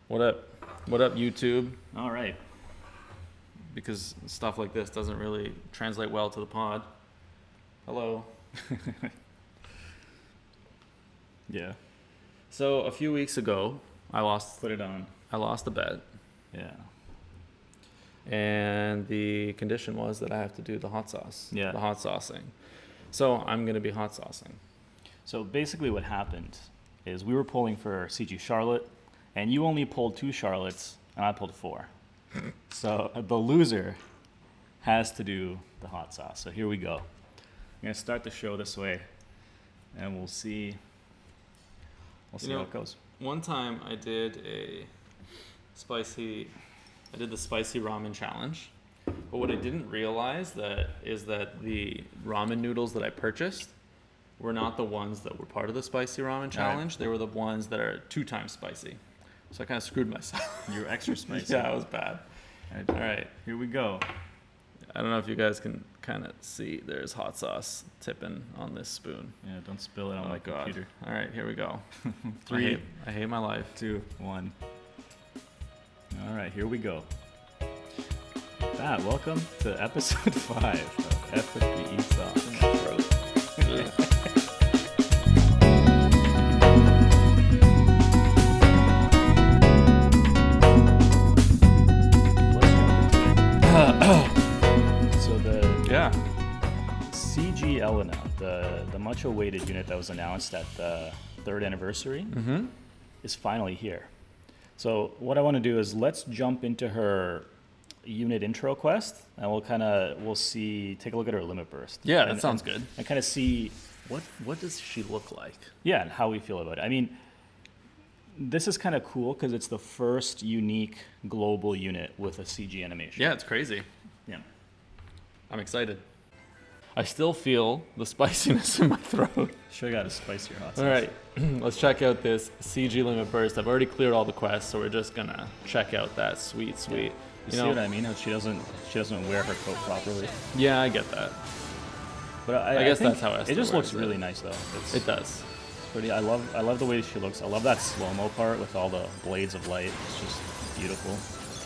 What up? What up, YouTube? All right. Because stuff like this doesn't really translate well to the pod. Hello. Yeah. So a few weeks ago, I lost Put it on. a bet, Yeah. and the condition was that I have to do the hot sauce. Yeah. The hot saucing. So I'm gonna be hot saucing. So basically what happened is we were pulling for CG Charlotte, and you only pulled 2 Charlottes, and I pulled 4. So the loser has to do the hot sauce. So here we go. I'm going to start the show this way, and we'll see how it goes. One time I did the spicy ramen challenge, but what I didn't realize is that the ramen noodles that I purchased were not the ones that were part of the spicy ramen challenge. They were the ones that are 2 times spicy. So I kind of screwed myself. You're extra spicy. Yeah, it was bad. All right, Here we go. I don't know if you guys can kind of see. There's hot sauce tipping on this spoon. Yeah, don't spill it on my computer. All right, here we go. 3, I hate my life. 2, 1. All right, here we go. Welcome to episode 5 of FFBE Sauce. In my throat. So the Yeah. CG Elena, the much awaited unit that was announced at the 3rd anniversary, is finally here. So what I want to do is let's jump into her unit intro quest, and we'll take a look at her limit burst. Yeah, that sounds good. And kind of see What does she look like? and how we feel about it. I mean, this is kind of cool because it's the first unique global unit with a CG animation. Yeah, it's crazy. Yeah. I'm excited. I still feel the spiciness in my throat. Should have got a spicier hot sauce. All right, let's check out this CG limit burst. I've already cleared all the quests, so we're just gonna check out that sweet. You see what I mean? How she doesn't wear her coat properly. Yeah, I get that. But I guess think that's how it just wears looks really nice though. It does. Pretty. I love the way she looks. I love that slow-mo part with all the blades of light. It's just beautiful.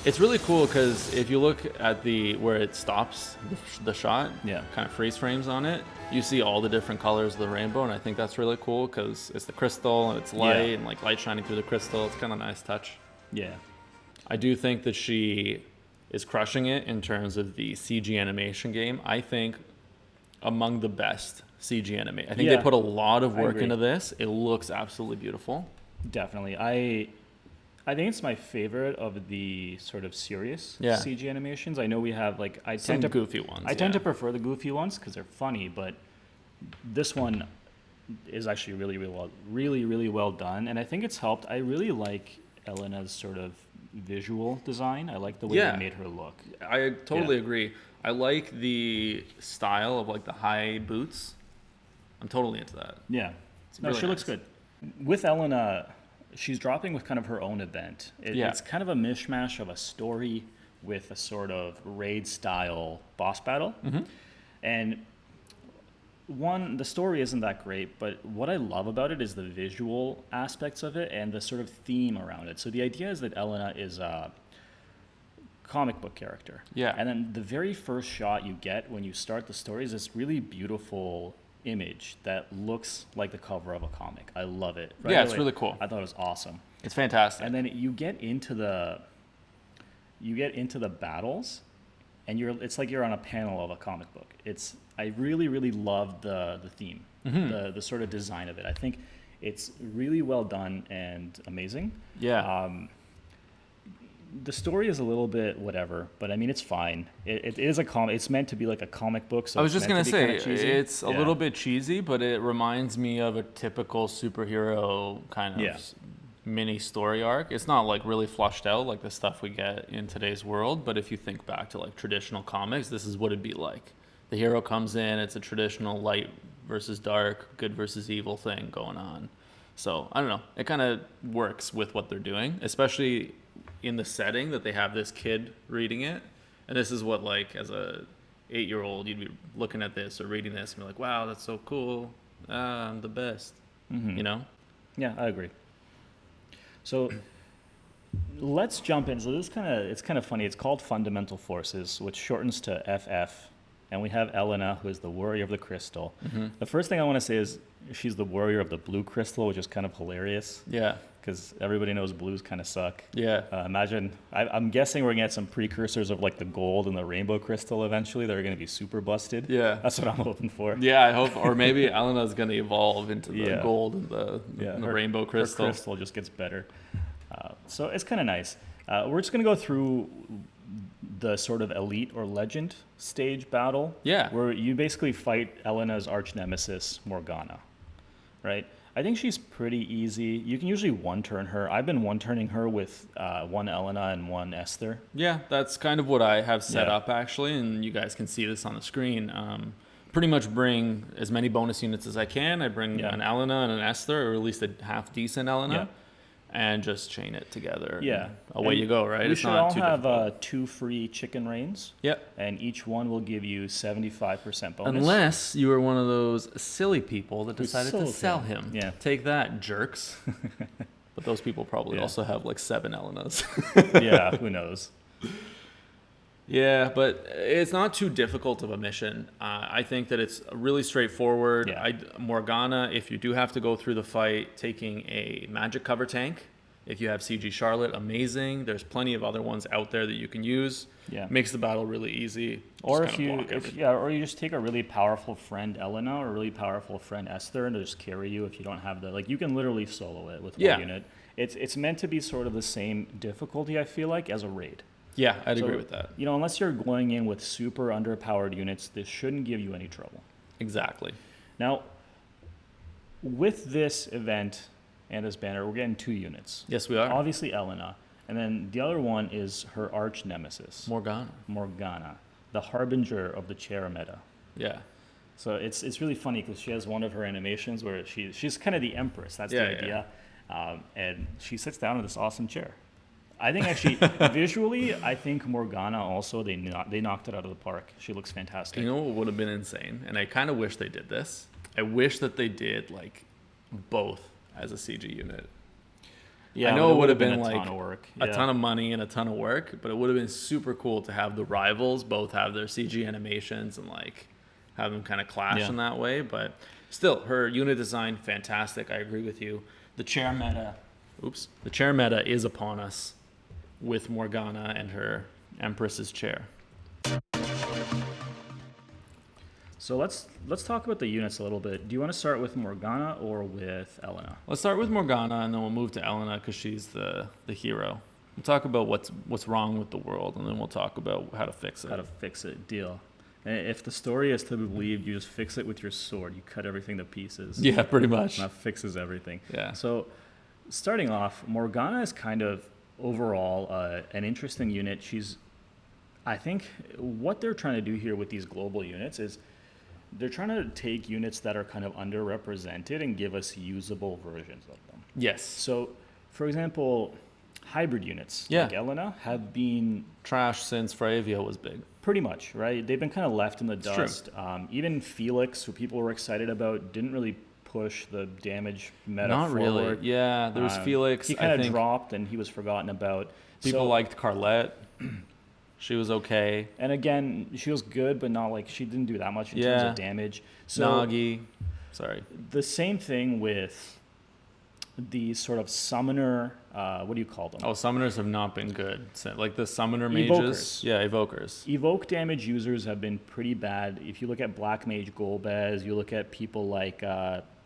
It's really cool because if you look at where it stops the shot, Yeah. kind of freeze frames on it, you see all the different colors of the rainbow, and I think that's really cool because it's the crystal and it's light and like light shining through the crystal. It's kind of a nice touch. Yeah. I do think that she is crushing it in terms of the CG animation game. I think among the best CG animation. I think they put a lot of work into this. It looks absolutely beautiful. Definitely. I think it's my favorite of the sort of serious CG animations. I know we have Some goofy ones. I tend to prefer the goofy ones because they're funny, but this one is actually really well done, and I think it's helped. I really like Elena's sort of visual design. I like the way they made her look. I totally agree. I like the style of like the high boots. I'm totally into that. Yeah. No, really she looks good. With Elena, she's dropping with kind of her own event. It's kind of a mishmash of a story with a sort of raid-style boss battle. And the story isn't that great, but what I love about it is the visual aspects of it and the sort of theme around it. So the idea is that Elena is a comic book character. Yeah. And then the very first shot you get when you start the story is this really beautiful image that looks like the cover of a comic. I love it. Yeah, it's really cool. I thought it was awesome. It's fantastic. And then you get into the battles, and it's like you're on a panel of a comic book. I really love the theme, the sort of design of it. I think it's really well done and amazing. Yeah. The story is a little bit whatever, but I mean it's fine. It is a comic. It's meant to be like a comic book. So I was just gonna say it's a Yeah. little bit cheesy, but it reminds me of a typical superhero kind of mini story arc. It's not like really flushed out like the stuff we get in today's world, but if you think back to like traditional comics, this is what it'd be like. The hero comes in, it's a traditional light versus dark, good versus evil thing going on. So I don't know. It kind of works with what they're doing, especially in the setting that they have this kid reading it. And this is what, like, as a 8-year-old, you'd be looking at this or reading this and be like, wow, that's so cool. I'm the best. You know? Yeah, I agree. So let's jump in. So it's kind of funny. It's called Fundamental Forces, which shortens to FF. And we have Elena, who is the warrior of the crystal. The first thing I want to say is she's the warrior of the blue crystal, which is kind of hilarious. Yeah. Because everybody knows blues kind of suck. Yeah. Imagine, I'm guessing we're going to get some precursors of like the gold and the rainbow crystal eventually. They're going to be super busted. Yeah. That's what I'm hoping for. Yeah, I hope. Or maybe Elena's going to evolve into the gold and the rainbow crystal. Her crystal just gets better. So it's kind of nice. We're just going to go through the sort of elite or legend stage battle. Yeah. Where you basically fight Elena's arch nemesis, Morgana. Right? I think she's pretty easy. You can usually one-turn her. I've been one-turning her with one Elena and one Esther. Yeah, that's kind of what I have set up, actually, and you guys can see this on the screen. Pretty much bring as many bonus units as I can. I bring an Elena and an Esther, or at least a half-decent Elena, and just chain it together. Yeah. Away you go, right? We It's should not all too have difficult. 2 free chicken reins. Yep. And each one will give you 75% bonus. Unless you were one of those silly people that decided to sold sell him. him. Yeah. Take that, jerks. But those people probably also have like 7 Elenas. Yeah, who knows? Yeah, but it's not too difficult of a mission. I think that it's really straightforward. Yeah. Morgana, if you do have to go through the fight, taking a magic cover tank. If you have CG Charlotte, amazing. There's plenty of other ones out there that you can use. Yeah. Makes the battle really easy. Or Just kinda block everything. or you just take a really powerful friend Elena or a really powerful friend Esther and just carry you if you don't have you can literally solo it with one unit. It's meant to be sort of the same difficulty, I feel like, as a raid. Yeah, I'd agree with that. Unless you're going in with super underpowered units, this shouldn't give you any trouble. Exactly. Now, with this event and this banner, we're getting 2 units. Yes, we are. Obviously Elena, and then the other one is her arch nemesis, Morgana, the Harbinger of the chair meta. Yeah. So it's really funny because she has one of her animations where she's kind of the empress. That's the idea, and she sits down in this awesome chair. I think actually visually, I think Morgana also they knocked it out of the park. She looks fantastic. You know what would have been insane, and I kind of wish they did this. I wish that they did like both as a CG unit. Yeah, I know it would have been a like ton of work. a ton of money and a ton of work, but it would have been super cool to have the rivals both have their CG animations and like have them kind of clash in that way. But still, her unit design, fantastic. I agree with you. The chair meta is upon us with Morgana and her Empress's chair. So let's talk about the units a little bit. Do you want to start with Morgana or with Elena? Let's start with Morgana, and then we'll move to Elena because she's the hero. We'll talk about what's wrong with the world, and then we'll talk about how to fix it. How to fix it, deal. And if the story is to be believed, you just fix it with your sword. You cut everything to pieces. Yeah, pretty much. And that fixes everything. Yeah. So starting off, Morgana is kind of overall an interesting unit. I think what they're trying to do here with these global units is they're trying to take units that are kind of underrepresented and give us usable versions of them. Yes. So, for example, hybrid units like Elena have been trash since Fravia was big. Pretty much, right? They've been kind of left in the dust. Even Felix, who people were excited about, didn't really push the damage meta Not forward. really. Yeah, there was Felix. He kind of dropped and he was forgotten about. People liked Carlette. She was okay. And again, she was good, but not like she didn't do that much in terms of damage. So Nagi. Sorry. The same thing with the sort of summoner. What do you call them? Oh, summoners have not been good. Like the summoner Evokers. mages. Yeah, evokers. Evoke damage users have been pretty bad. If you look at Black Mage Golbez, you look at people like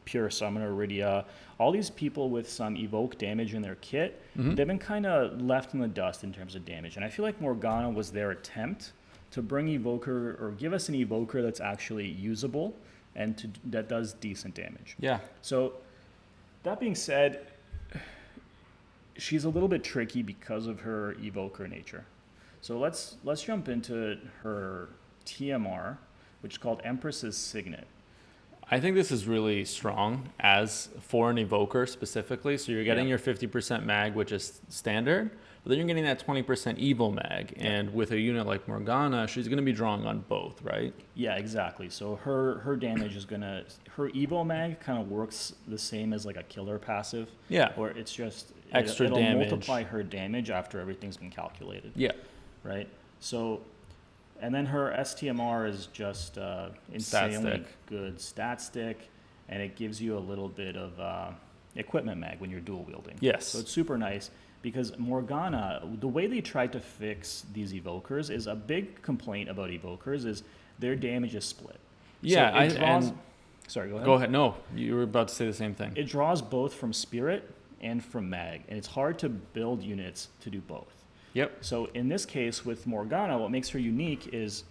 Pure Summoner Rydia, all these people with some evoke damage in their kit, they've been kind of left in the dust in terms of damage. And I feel like Morgana was their attempt to bring evoker or give us an evoker that's actually usable and that does decent damage. Yeah. So that being said, she's a little bit tricky because of her evoker nature. So let's jump into her TMR, which is called Empress's Signet. I think this is really strong as for an evoker specifically. So you're getting your 50% mag, which is standard, but then you're getting that 20% evo mag. And with a unit like Morgana, she's going to be drawing on both, right? Yeah, exactly. So her damage is her evo mag kind of works the same as like a killer passive. Yeah. Or it's just it'll damage. multiply her damage after everything's been calculated. Yeah. Right? So, and then her STMR is just insanely good stat stick, and it gives you a little bit of equipment mag when you're dual wielding. Yes. So it's super nice, because Morgana, the way they tried to fix these evokers is a big complaint about evokers is their damage is split. Yeah, so sorry, go ahead. Go ahead. No, you were about to say the same thing. It draws both from spirit and from mag, and it's hard to build units to do both. Yep. So in this case with Morgana, what makes her unique is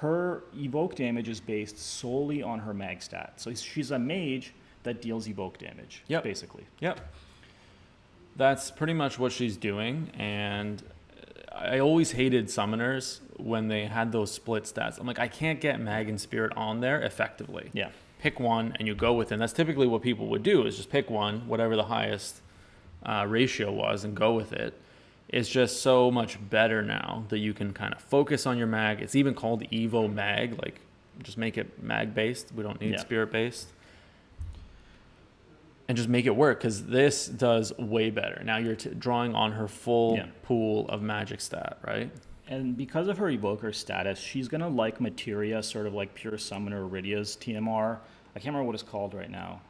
her evoke damage is based solely on her mag stat. So she's a mage that deals evoke damage, basically. Yep. That's pretty much what she's doing, and I always hated summoners when they had those split stats. I'm like, I can't get mag and spirit on there effectively. Yeah. Pick one and you go with it. And that's typically what people would do, is just pick one, whatever the highest ratio was, and go with it. It's just so much better now that you can kind of focus on your mag. It's even called Evo Mag, like just make it mag based. We don't need spirit based. And just make it work, because this does way better. Now you're drawing on her full pool of magic stat, right? And because of her evoker status, she's going to like materia, sort of like Pure Summoner Iridia's TMR. I can't remember what it's called right now.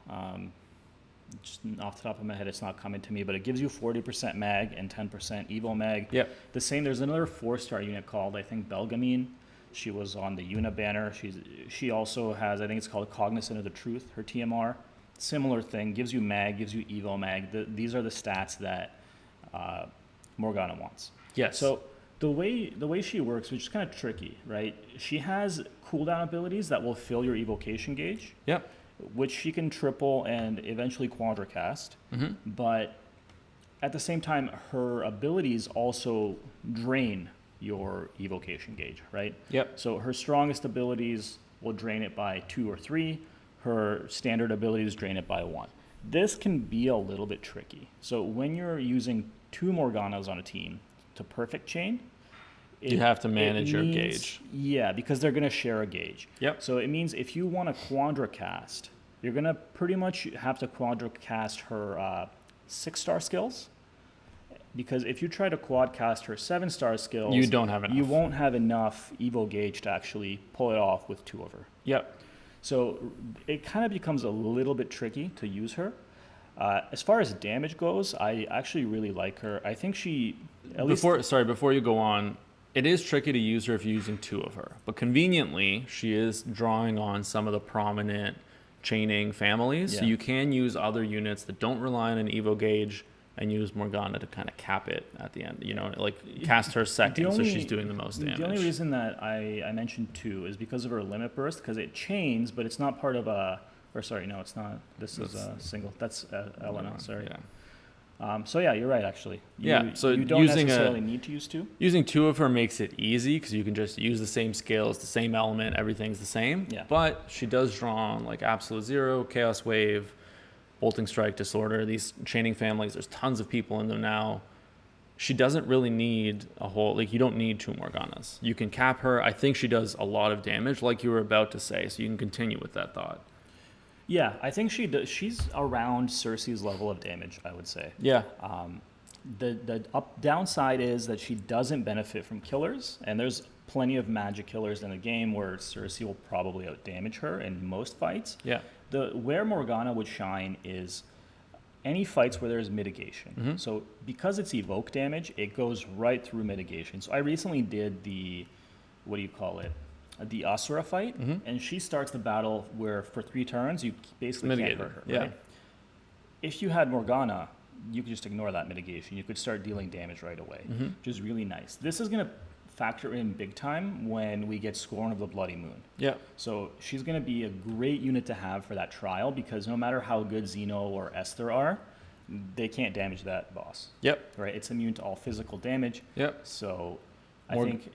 Just off the top of my head, it's not coming to me, but it gives you 40% mag and 10% Evo mag. Yep. The same, there's another 4-star unit called, I think, Belgamine. She was on the Una banner. She also has, I think it's called Cognizant of the Truth, her TMR. Similar thing, gives you mag, gives you Evo mag. These are the stats that Morgana wants. Yes. So the way she works, which is kind of tricky, right? She has cooldown abilities that will fill your evocation gauge. Yep. Which she can triple and eventually quadracast. Mm-hmm. But at the same time, her abilities also drain your evocation gauge, right? Yep. So her strongest abilities will drain it by 2 or 3. Her standard abilities drain it by 1. This can be a little bit tricky. So when you're using 2 Morganas on a team to perfect chain, you have to manage your gauge. Yeah, because they're going to share a gauge. Yep. So it means if you want to quadracast, you're going to pretty much have to quadracast her 6-star skills. Because if you try to quadcast her 7-star skills, you don't have enough. You won't have enough Evo gauge to actually pull it off with 2 of her. Yep. So it kind of becomes a little bit tricky to use her. As far as damage goes, I actually really like her. I think she... Before you go on, it is tricky to use her if you're using 2 of her. But conveniently, she is drawing on some of the prominent chaining families. Yeah. So you can use other units that don't rely on an Evo gauge and use Morgana to kind of cap it at the end. You know, like cast her second, so she's doing the most damage. The only reason that I mentioned 2 is because of her limit burst, because it chains, but it's not part of a... Or sorry, no, it's not. This is a single. That's Elena, sorry. Yeah. So yeah, you're right, actually. So you don't necessarily need to use 2. Using 2 of her makes it easy, because you can just use the same scales, the same element, everything's the same. Yeah. But she does draw on like Absolute Zero, Chaos Wave, Bolting Strike, Disorder, these chaining families. There's tons of people in them now. She doesn't really need a whole, like you don't need 2 Morganas. You can cap her. I think she does a lot of damage, like you were about to say, so you can continue with that thought. Yeah, I think she does. She's around Cersei's level of damage, I would say. Yeah. The downside is that she doesn't benefit from killers, and there's plenty of magic killers in the game where Cersei will probably outdamage her in most fights. Yeah. Where Morgana would shine is any fights where there's mitigation. Mm-hmm. So because it's evoke damage, it goes right through mitigation. So I recently did the Asura fight, mm-hmm. and she starts the battle where for 3 turns you basically can't hurt her. Yeah. Right? If you had Morgana, you could just ignore that mitigation. You could start dealing damage right away, mm-hmm. which is really nice. This is going to factor in big time when we get Scorn of the Bloody Moon. Yeah. So she's going to be a great unit to have for that trial, because no matter how good Zeno or Esther are, they can't damage that boss. Yep. Right? It's immune to all physical damage. Yep. So I think...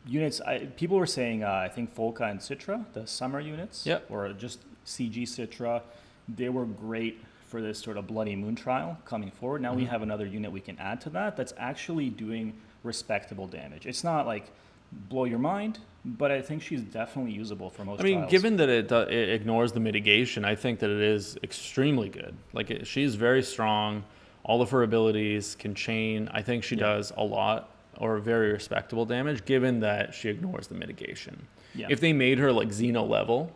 Units, people were saying, I think Folka and Citra, the summer units, or just CG Citra, they were great for this sort of Bloody Moon trial coming forward. Now we have another unit we can add to that that's actually doing respectable damage. It's not like blow your mind, but I think she's definitely usable for most trials. Given that it ignores the mitigation, I think that it is extremely good. Like she's very strong. all of her abilities can chain. I think she does a lot or very respectable damage, given that she ignores the mitigation. Yeah. If they made her like Xeno level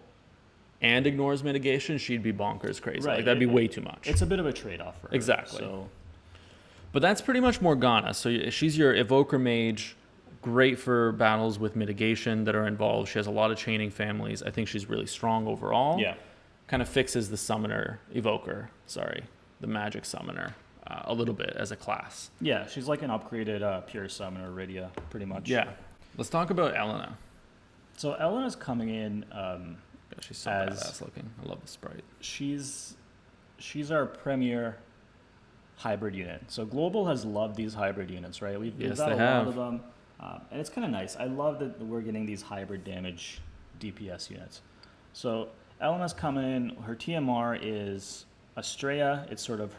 and ignores mitigation, she'd be bonkers crazy. Right. Like that'd be way too much. It's a bit of a trade-off for her. Exactly. So. But that's pretty much Morgana. So she's your evoker mage, great for battles with mitigation that are involved. She has a lot of chaining families. I think she's really strong overall. Yeah. Kind of fixes the the magic summoner a little bit as a class. Yeah, she's like an upgraded pure summoner, Rydia, pretty much. Yeah. Let's talk about Elena. So Elena's coming in she's so badass looking. I love the sprite. She's our premier hybrid unit. So Global has loved these hybrid units, right? We've got a lot of them. And it's kind of nice. I love that we're getting these hybrid damage DPS units. So Elena's coming in. Her TMR is Estrella. It's sort of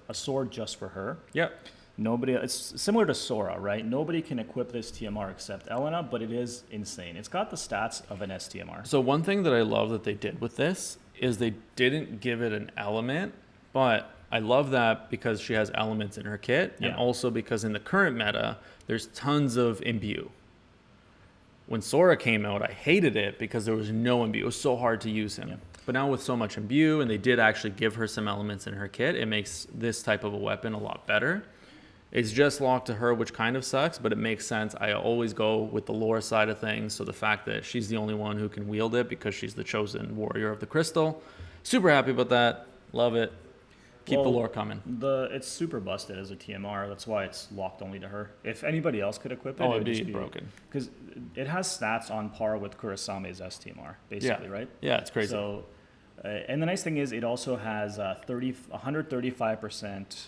a sword just for her. Yep. It's similar to Sora, right? Nobody can equip this TMR except Elena, but it is insane. It's got the stats of an STMR. So one thing that I love that they did with this is they didn't give it an element, but I love that because she has elements in her kit, and also because in the current meta, there's tons of imbue. When Sora came out, I hated it because there was no imbue. It was so hard to use him. Yeah. But now with so much imbue, and they did actually give her some elements in her kit, it makes this type of a weapon a lot better. It's just locked to her, which kind of sucks, but it makes sense. I always go with the lore side of things, so the fact that she's the only one who can wield it because she's the chosen warrior of the crystal. Super happy about that. Love it. Keep the lore coming. It's super busted as a TMR. That's why it's locked only to her. If anybody else could equip it, it'd be broken. Because it has stats on par with Kurisame's STMR, basically, right? Yeah, it's crazy. So, and the nice thing is it also has 135%,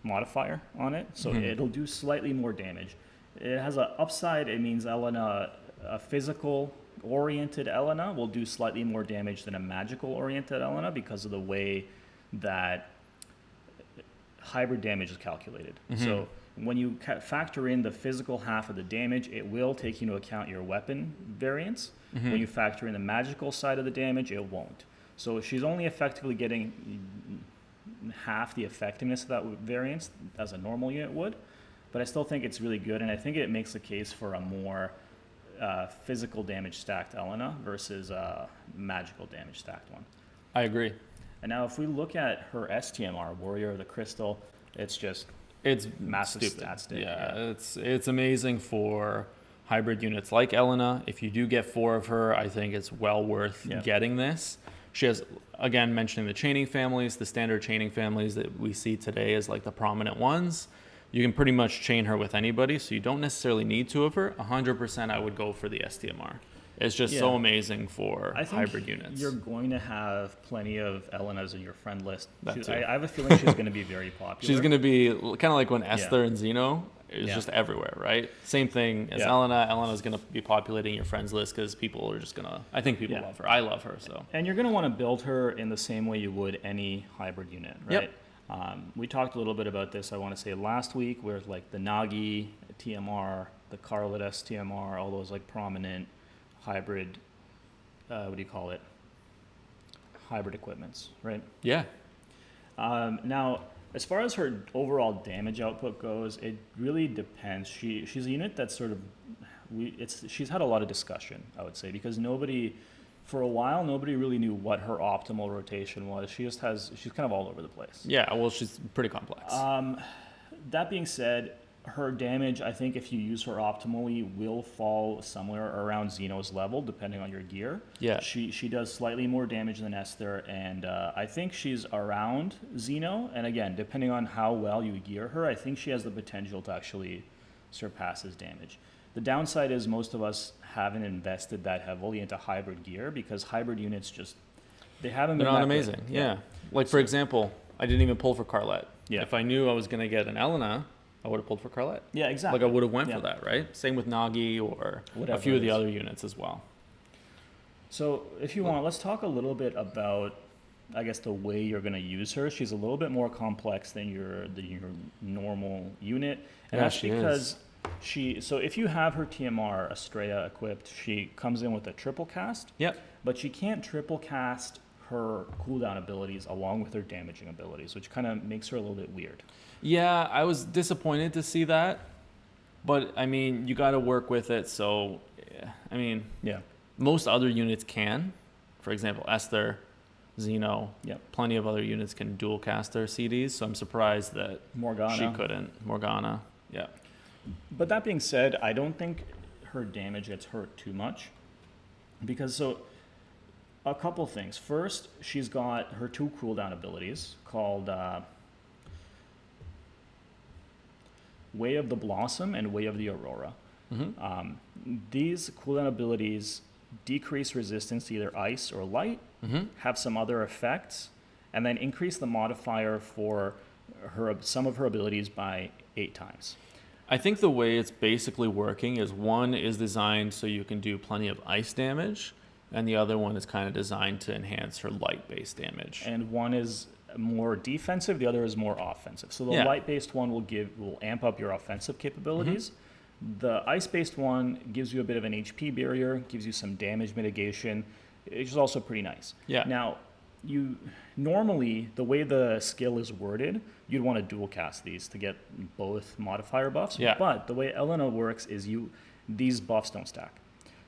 modifier on it. So it'll do slightly more damage. It has an upside. It means Elena, a physical-oriented Elena, will do slightly more damage than a magical-oriented Elena because of the way that hybrid damage is calculated. So when you factor in the physical half of the damage, it will take into account your weapon variance. When you factor in the magical side of the damage, it won't. So she's only effectively getting half the effectiveness of that variance as a normal unit would, but I still think it's really good, and I think it makes a case for a more physical damage stacked Elena versus a magical damage stacked one. I agree. And now if we look at her STMR, Warrior of the Crystal, it's massive stats. Yeah, it's amazing for hybrid units like Elena. If you do get 4 of her, I think it's well worth getting this. She has, again, mentioning the chaining families, the standard chaining families that we see today as like the prominent ones. You can pretty much chain her with anybody, so you don't necessarily need 2 of her. 100% I would go for the STMR. It's just so amazing for hybrid units. You're going to have plenty of Elenas in your friend list. I have a feeling she's going to be very popular. She's going to be kind of like when Esther and Xeno is just everywhere, right? Same thing as Elena. Elena's going to be populating your friends list because people are just going to, I think people love her. I love her. So. And you're going to want to build her in the same way you would any hybrid unit, right? Yep. We talked a little bit about this, I want to say last week, where like the Nagi TMR, the Carlet STMR, all those like prominent hybrid, hybrid equipments, right? Yeah. Now, as far as her overall damage output goes, it really depends. She's a unit that's sort of, she's had a lot of discussion, I would say, because for a while, nobody really knew what her optimal rotation was. She's kind of all over the place. Yeah, well, she's pretty complex. That being said, her damage, I think if you use her optimally, will fall somewhere around Xeno's level, depending on your gear. Yeah. She does slightly more damage than Esther, and I think she's around Xeno. And again, depending on how well you gear her, I think she has the potential to actually surpass his damage. The downside is most of us haven't invested that heavily into hybrid gear because hybrid units they're not amazing. Yeah. Like, for example, I didn't even pull for Carlet. Yeah. If I knew I was going to get an Elena, I would have pulled for Carlet. Yeah, exactly. Like I would have went for that, right? Same with Nagi or a few of the other units as well. So if you want, let's talk a little bit about, I guess, the way you're going to use her. She's a little bit more complex than your normal unit. And that's because so if you have her TMR Estrella equipped, she comes in with a triple cast. Yep. But she can't triple cast her cooldown abilities along with her damaging abilities, which kind of makes her a little bit weird. Yeah, I was disappointed to see that, but I mean, you got to work with it. So, I mean, most other units can. For example, Esther, Xeno, plenty of other units can dual cast their CDs. So I'm surprised that she couldn't. Morgana, yeah. But that being said, I don't think her damage gets hurt too much, because a couple things. First, she's got her 2 cooldown abilities called Way of the Blossom and Way of the Aurora. These cooldown abilities decrease resistance to either ice or light, have some other effects, and then increase the modifier for some of her abilities by 8 times. I think the way it's basically working is one is designed so you can do plenty of ice damage, and the other one is kind of designed to enhance her light-based damage. And one is more defensive, the other is more offensive. So the light-based one will amp up your offensive capabilities. The ice-based one gives you a bit of an HP barrier, gives you some damage mitigation, which is also pretty nice. Yeah. Now, normally, the way the skill is worded, you'd want to dual cast these to get both modifier buffs. Yeah. But the way Elena works is these buffs don't stack.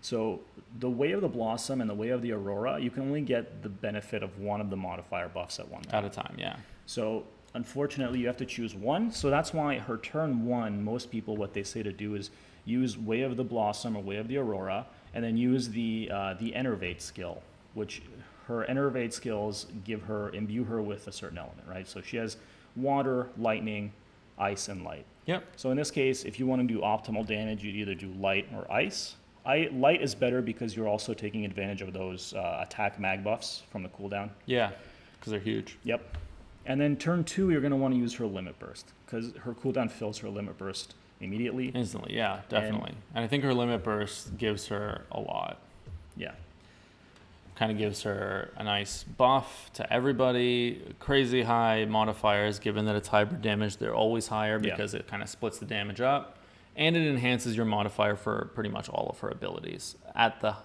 So the Way of the Blossom and the Way of the Aurora, you can only get the benefit of one of the modifier buffs at one time. At a time, yeah. So unfortunately, you have to choose one. So that's why her turn 1, most people, what they say to do is use Way of the Blossom or Way of the Aurora, and then use the Enervate skill, which her Enervate skills imbue her with a certain element, right? So she has water, lightning, ice, and light. Yep. So in this case, if you want to do optimal damage, you'd either do light or ice. Light is better because you're also taking advantage of those attack mag buffs from the cooldown. Yeah, because they're huge. Yep. And then turn 2, you're going to want to use her Limit Burst, because her cooldown fills her Limit Burst immediately. Instantly, yeah, definitely. And I think her Limit Burst gives her a lot. Yeah. Kind of gives her a nice buff to everybody. Crazy high modifiers, given that it's hybrid damage, they're always higher because it kind of splits the damage up. And it enhances your modifier for pretty much all of her abilities at the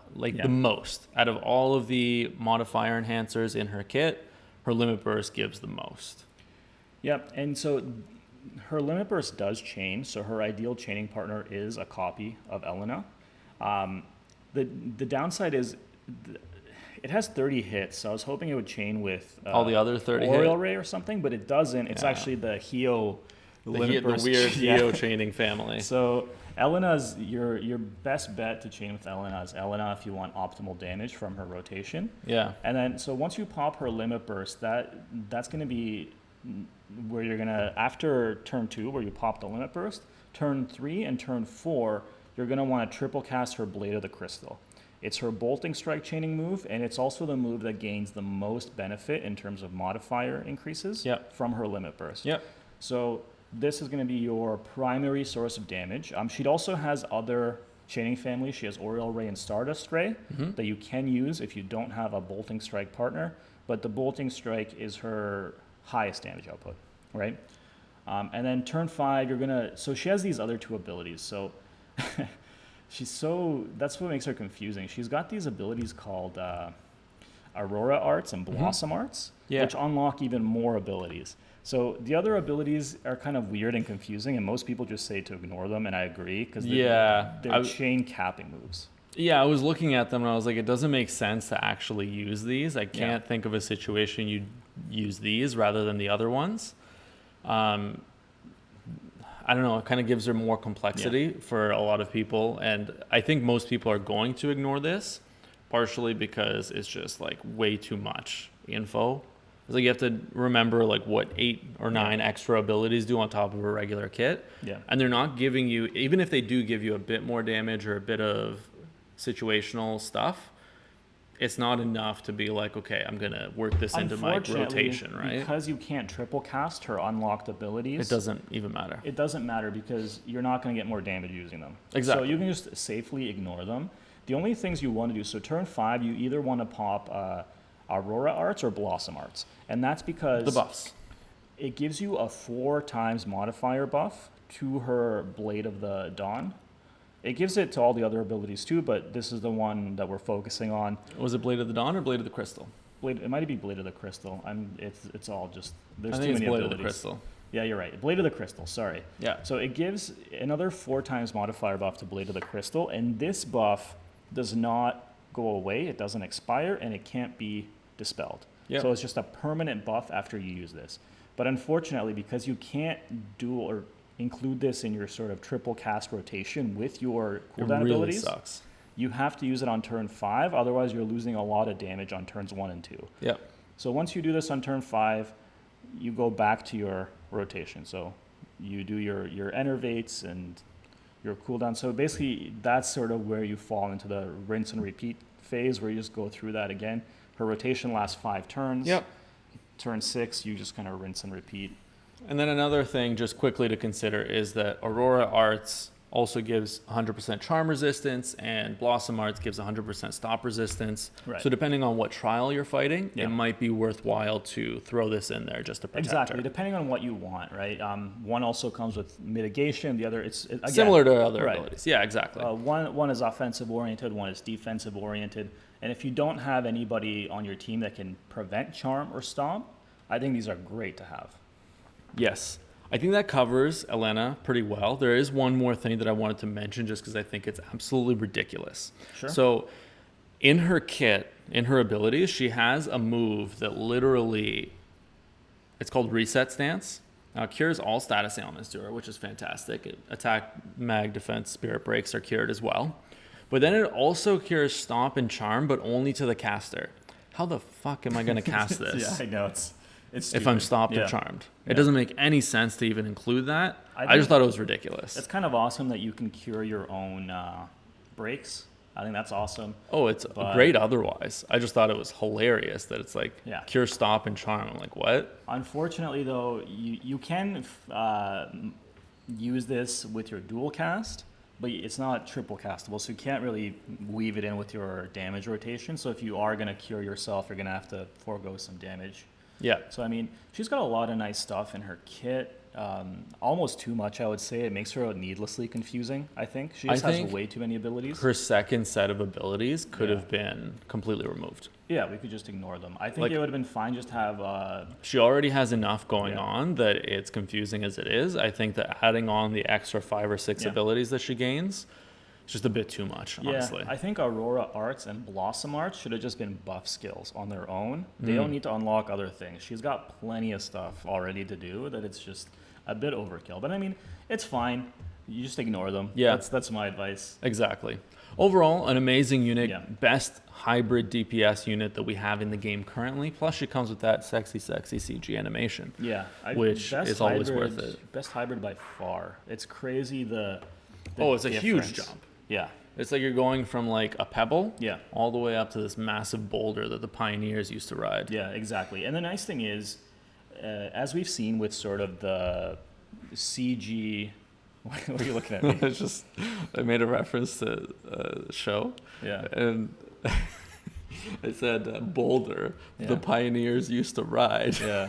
most. Out of all of the modifier enhancers in her kit, her Limit Burst gives the most. Yep, and so her Limit Burst does chain, so her ideal chaining partner is a copy of Elena. The downside is it has 30 hits, so I was hoping it would chain with all the other 30 Oriole Ray or something, but it doesn't. It's actually the Heo. The weird Heo chaining family. So Elena's your best bet to chain with Elena is Elena if you want optimal damage from her rotation. Yeah. And then so once you pop her Limit Burst, that's going to be where you're going to, after turn 2 where you pop the Limit Burst, turn 3 and turn 4 you're going to want to triple cast her Blade of the Crystal. It's her Bolting Strike chaining move, and it's also the move that gains the most benefit in terms of modifier increases from her Limit Burst. Yep. So this is going to be your primary source of damage. She also has other chaining families. She has Oriole Ray and Stardust Ray that you can use if you don't have a Bolting Strike partner, but the Bolting Strike is her highest damage output, right? And then turn 5, so she has these other 2 abilities. So that's what makes her confusing. She's got these abilities called Aurora Arts and Blossom Arts, which unlock even more abilities. So the other abilities are kind of weird and confusing, and most people just say to ignore them, and I agree, because they're chain capping moves. Yeah, I was looking at them, and I was like, it doesn't make sense to actually use these. I can't think of a situation you'd use these rather than the other ones. I don't know, it kind of gives her more complexity for a lot of people, and I think most people are going to ignore this, partially because it's just like way too much info. It's like you have to remember like what 8 or 9 extra abilities do on top of a regular kit. Yeah. And they're not giving you, even if they do give you a bit more damage or a bit of situational stuff, it's not enough to be like, okay, I'm going to work this into my rotation, right? Because you can't triple cast her unlocked abilities. It doesn't even matter. It doesn't matter because you're not going to get more damage using them. Exactly. So you can just safely ignore them. The only things you want to do, so turn 5, you either want to pop Aurora Arts or Blossom Arts. And that's because the buffs. It gives you a 4 times modifier buff to her Blade of the Dawn. It gives it to all the other abilities too, but this is the one that we're focusing on. Was it Blade of the Dawn or Blade of the Crystal? It might be Blade of the Crystal. It's all just, there's I too think many it's Blade abilities. of the Crystal. Yeah, you're right. Blade of the Crystal, sorry. Yeah. So it gives another 4 times modifier buff to Blade of the Crystal, and this buff does not go away, it doesn't expire, and it can't be dispelled. Yep. So it's just a permanent buff after you use this. But unfortunately, because you can't dual or include this in your sort of triple cast rotation with your cooldown abilities, Sucks. you have to use it on turn 5, otherwise you're losing a lot of damage on turns 1 and 2. Yep. So once you do this on turn 5, you go back to your rotation. So you do your enervates and your cooldown. So basically, that's sort of where you fall into the rinse and repeat phase, where you just go through that again. Her rotation lasts 5 turns. Yep. Turn 6, you just kind of rinse and repeat. And then another thing just quickly to consider is that Aurora Arts also gives 100% charm resistance, and Blossom Arts gives 100% stop resistance. Right. So depending on what trial you're fighting, Yeah. it might be worthwhile to throw this in there just to protect Exactly, her. depending on what you want, right? One also comes with mitigation. The other, again, Similar to other right. abilities. Yeah, exactly. One is offensive oriented, one is defensive oriented. And if you don't have anybody on your team that can prevent charm or stomp, I think these are great to have. Yes. I think that covers Elena pretty well. There is one more thing that I wanted to mention just because I think it's absolutely ridiculous. Sure. So in her kit, in her abilities, she has a move that literally, it's called Reset Stance. Now, it cures all status ailments to her, which is fantastic. Attack, mag, defense, spirit breaks are cured as well. But then it also cures Stomp and Charm, but only to the caster. How the fuck am I going to cast this? Yeah, I know. It's if I'm stopped or charmed. It doesn't make any sense to even include that. I just thought it was ridiculous. It's kind of awesome that you can cure your own breaks. I think that's awesome. Oh, it's great otherwise. I just thought it was hilarious that it's like cure, stop, and charm. I'm like, what? Unfortunately, though, you can use this with your dual cast, but it's not triple castable, so you can't really weave it in with your damage rotation. So if you are going to cure yourself, you're going to have to forego some damage. Yeah. So, I mean, she's got a lot of nice stuff in her kit. Almost too much, I would say. It makes her needlessly confusing, I think. She just has way too many abilities. Her second set of abilities could have been completely removed. Yeah, we could just ignore them. I think it would have been fine just to have... she already has enough going on that it's confusing as it is. I think that adding on the extra 5 or 6 abilities that she gains is just a bit too much, honestly. Yeah, I think Aurora Arts and Blossom Arts should have just been buff skills on their own. They don't need to unlock other things. She's got plenty of stuff already to do that it's just a bit overkill. But I mean, it's fine. You just ignore them. Yeah. That's my advice. Exactly. Overall, an amazing unit. Best hybrid DPS unit that we have in the game currently. Plus, she comes with that sexy CG animation. Yeah. Which is always worth it. Best hybrid by far. It's crazy the it's a difference. huge jump. Yeah. It's like you're going from like a pebble all the way up to this massive boulder that the pioneers used to ride. Yeah, exactly. And the nice thing is, as we've seen with sort of the CG... What are you looking at me? It's just, I made a reference to a show. Yeah. And I said boulder the pioneers used to ride. Yeah.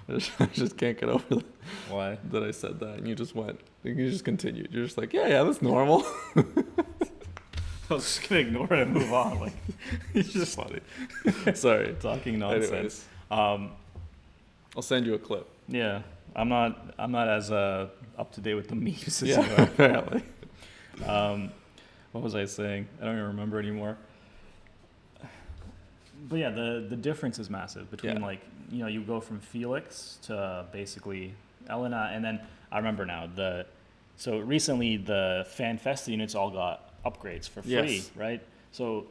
I just can't get over why that I said that. And you just continued. You're just like, yeah, that's normal. I was just going to ignore it and move on. Like, it's just funny. Sorry. Talking nonsense. Anyways, I'll send you a clip. Yeah. I'm not as up to date with the memes as you are. Apparently. What was I saying? I don't even remember anymore. But yeah, the difference is massive between you go from Felix to basically Elena, and then I remember now so recently the FanFesta units all got upgrades for free, right? So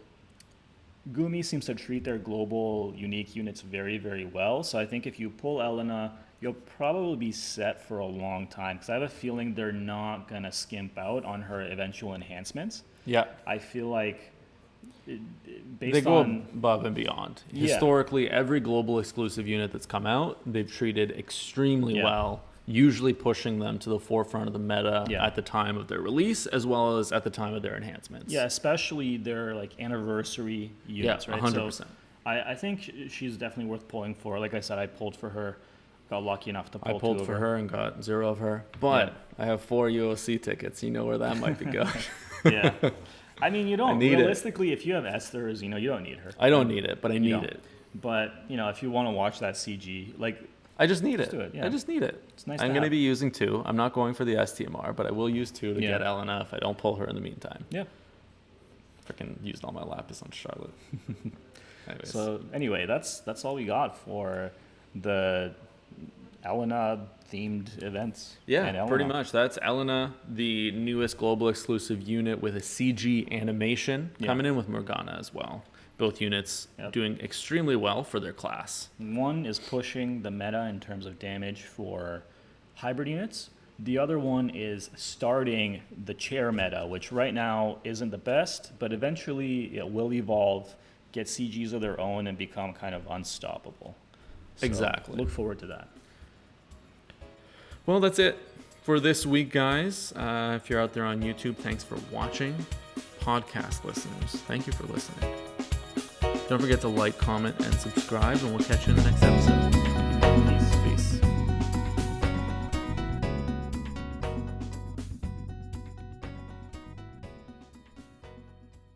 Gumi seems to treat their global unique units very, very well. So I think if you pull Elena, you'll probably be set for a long time, because I have a feeling they're not going to skimp out on her eventual enhancements. Yeah. I feel like they go above and beyond. Historically, every global exclusive unit that's come out, they've treated extremely well, usually pushing them to the forefront of the meta at the time of their release, as well as at the time of their enhancements. Yeah, especially their like anniversary units, right? 100%. So I think she's definitely worth pulling for. Like I said, I pulled for her. Got lucky enough to pull. I pulled for her and got 0 of her. But I have 4 UOC tickets. You know where that might be going. I mean, you don't. Realistically, if you have Esther's, you don't need her. I don't need it, but I need it. But, if you want to watch that CG, I just need it. do it, yeah. I just need it. It's nice I'm to going to have. be using 2. I'm not going for the STMR, but I will use 2 to Yeah. get Elena if I don't pull her in the meantime. Yeah. Freaking used all my lapis on Charlotte. Anyways. So anyway, that's all we got for the Elena themed events. Yeah, and pretty Elena. much. That's Elena, the newest global exclusive unit with a CG animation coming in with Morgana as well. Both units doing extremely well for their class. One is pushing the meta in terms of damage for hybrid units. The other one is starting the chair meta, which right now isn't the best, but eventually it will evolve, get CGs of their own, and become kind of unstoppable. So Exactly. Look forward to that. Well, that's it for this week, guys. If you're out there on YouTube, thanks for watching. Podcast listeners, thank you for listening. Don't forget to like, comment, and subscribe, and we'll catch you in the next episode.